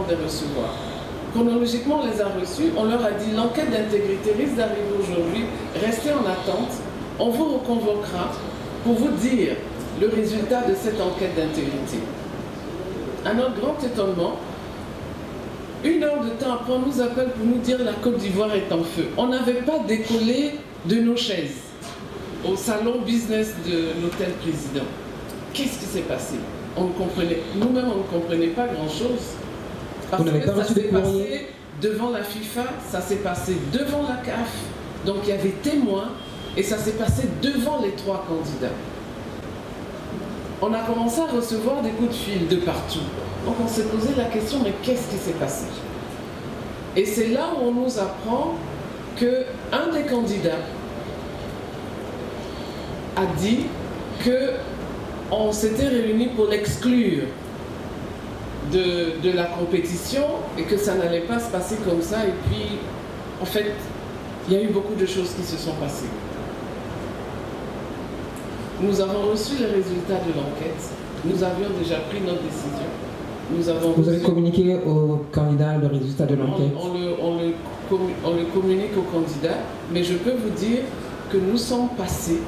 de les recevoir. Chronologiquement, on les a reçus, on leur a dit l'enquête d'intégrité risque d'arriver aujourd'hui, restez en attente, on vous reconvoquera pour vous dire le résultat de cette enquête d'intégrité. À notre grand étonnement, 1 heure de temps après, on nous appelle pour nous dire la Côte d'Ivoire est en feu. On n'avait pas décollé de nos chaises au salon business de l'hôtel président. Qu'est-ce qui s'est passé? On ne comprenait, nous-mêmes on ne comprenait pas grand-chose. Parce que ça s'est passé devant la FIFA, ça s'est passé devant la CAF, donc il y avait témoins, et ça s'est passé devant les 3 candidats. On a commencé à recevoir des coups de fil de partout. Donc on s'est posé la question, mais qu'est-ce qui s'est passé? Et c'est là où on nous apprend qu'un des candidats a dit qu'on s'était réunis pour l'exclure de la compétition et que ça n'allait pas se passer comme ça. Et puis, en fait, il y a eu beaucoup de choses qui se sont passées. Nous avons reçu les résultats de l'enquête. Nous avions déjà pris notre décision. Vous avez communiqué aux candidats le résultat de l'enquête? On le communique aux candidats, mais je peux vous dire que nous sommes passés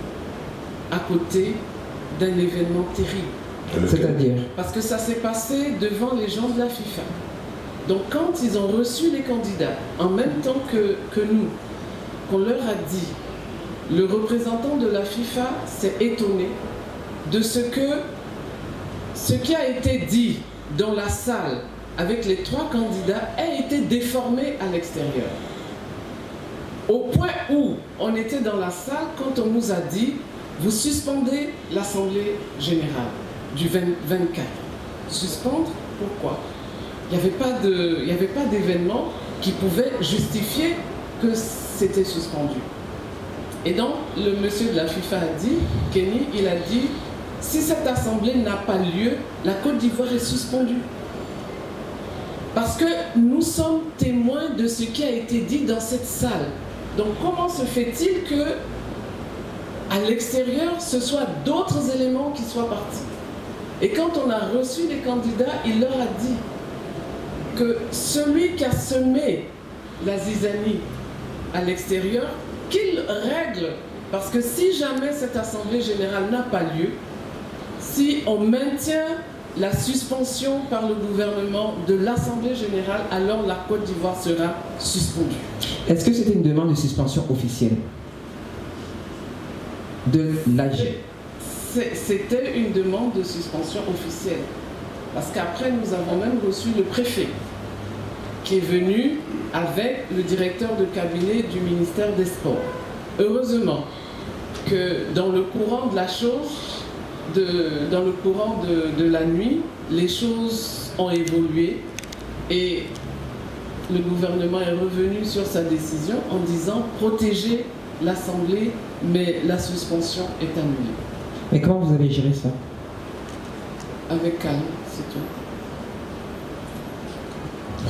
à côté d'un événement terrible. C'est-à-dire? Parce que ça s'est passé devant les gens de la FIFA. Donc quand ils ont reçu les candidats, en même temps que nous, qu'on leur a dit, le représentant de la FIFA s'est étonné de ce qui a été dit dans la salle avec les 3 candidats a été déformé à l'extérieur. Au point où on était dans la salle quand on nous a dit « Vous suspendez l'Assemblée générale du 24 ». Suspendre, pourquoi? Il n'y avait pas d'événement qui pouvait justifier que c'était suspendu. Et donc, le monsieur de la FIFA a dit, Kenny, il a dit, si cette assemblée n'a pas lieu, la Côte d'Ivoire est suspendue. Parce que nous sommes témoins de ce qui a été dit dans cette salle. Donc, comment se fait-il que, à l'extérieur, ce soit d'autres éléments qui soient partis? Et quand on a reçu les candidats, il leur a dit que celui qui a semé la zizanie à l'extérieur, qu'il règle, parce que si jamais cette assemblée générale n'a pas lieu, si on maintient la suspension par le gouvernement de l'assemblée générale, alors la Côte d'Ivoire sera suspendue. Est-ce que c'était une demande de suspension officielle de l'AG? C'était une demande de suspension officielle, parce qu'après nous avons même reçu le préfet qui est venu avec le directeur de cabinet du ministère des Sports. Heureusement que dans le courant de la chose, dans le courant de la nuit, les choses ont évolué et le gouvernement est revenu sur sa décision en disant protéger l'Assemblée, mais la suspension est annulée. Mais comment vous avez géré ça? Avec calme, c'est tout.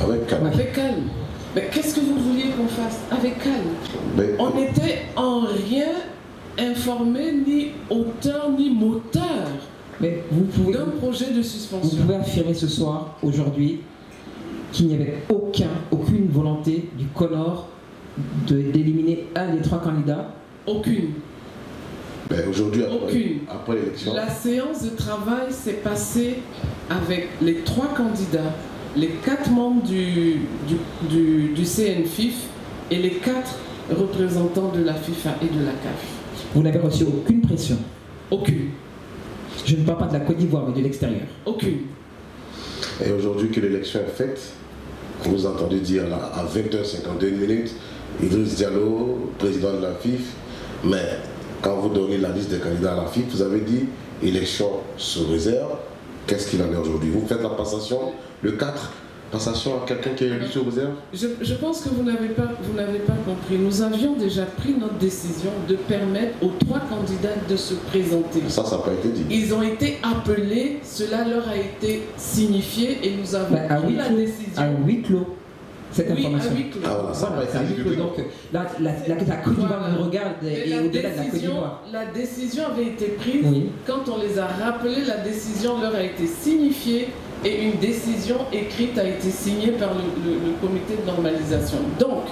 Avec calme. Avec calme. Mais qu'est-ce que vous vouliez qu'on fasse? Avec calme. Mais on n'était en rien informé, ni auteur, ni moteur Mais d'un projet de suspension. Vous pouvez affirmer ce soir, aujourd'hui, qu'il n'y avait aucune volonté du CONOR d'éliminer un des 3 candidats? Aucune. ben aujourd'hui, Aucune. après l'élection. La séance de travail s'est passée avec les 3 candidats, les 4 membres du CNFIF et les 4 représentants de la FIFA et de la CAF. Vous n'avez reçu aucune pression? Aucune. Je ne parle pas de la Côte d'Ivoire, mais de l'extérieur. Aucune. Et aujourd'hui que l'élection est faite, vous entendez dire là, à 20h51, Idriss Diallo, président de la FIF, mais quand vous donnez la liste des candidats à la FIF, vous avez dit élection sous réserve. Qu'est-ce qu'il en est aujourd'hui? Vous faites la passation le 4, passation à quelqu'un qui est élu sous réserve? Je pense que vous n'avez pas compris. Nous avions déjà pris notre décision de permettre aux 3 candidats de se présenter. Ça n'a pas été dit. Ils ont été appelés, cela leur a été signifié et nous avons pris la décision. À huis clos, cette information. À huis clos. Ah voilà, ça n'a pas C'est à été huis dit. clos. Donc la Côte d'Ivoire nous regarde et au-delà de la Côte d'Ivoire. La décision avait été prise. Oui. Quand on les a rappelés, la décision leur a été signifiée et une décision écrite a été signée par le comité de normalisation. Donc,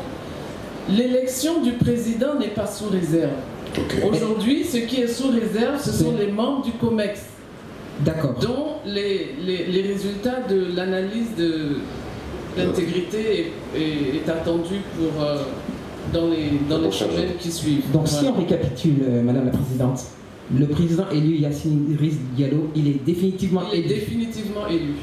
l'élection du président n'est pas sous réserve. Ok. Aujourd'hui, ce qui est sous réserve, ce sont les membres du COMEX, D'accord. dont les résultats de l'analyse de l'intégrité est attendu pour, dans les semaines qui suivent. Donc si Voilà. on récapitule, Madame la Présidente, le président élu Yacine Idriss Diallo, il est définitivement Il est élu. définitivement élu.